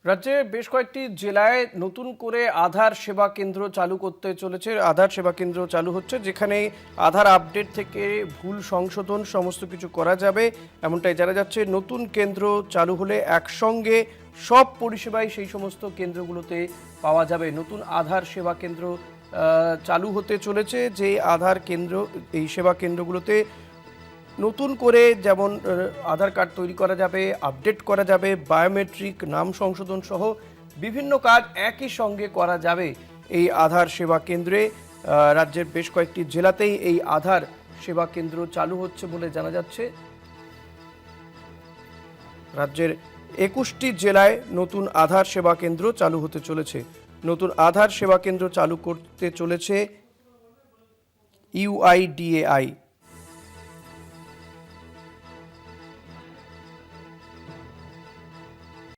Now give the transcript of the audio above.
রাজ্যে বেশ কয়েকটি জেলায় নতুন করে আধার সেবা কেন্দ্র চালু করতে চলেছে। আধার সেবা কেন্দ্র চালু হচ্ছে, যেখানে আধার আপডেট থেকে ভুল সংশোধন সমস্ত কিছু করা যাবে, এমনটাই জানা যাচ্ছে। নতুন কেন্দ্র চালু হলে একসঙ্গে সব পরিষেবাই সেই সমস্ত কেন্দ্রগুলোতে পাওয়া যাবে। নতুন আধার সেবা কেন্দ্র চালু হতে চলেছে, যে আধার কেন্দ্র, এই সেবা কেন্দ্রগুলোতে নতুন করে যেমন আধার কার্ড তৈরি করা যাবে, আপডেট করা যাবে, বায়োমেট্রিক নাম সংশোধন সহ বিভিন্ন কাজ একই সঙ্গে করা যাবে এই আধার সেবা কেন্দ্রে। রাজ্যের বেশ কয়েকটি জেলাতেই এই আধার সেবা কেন্দ্র চালু হচ্ছে বলে জানা যাচ্ছে। রাজ্যের 21টি জেলায় নতুন আধার সেবা কেন্দ্র চালু হতে চলেছে। নতুন আধার সেবা কেন্দ্র চালু করতে চলেছে ইউআইডিএআই।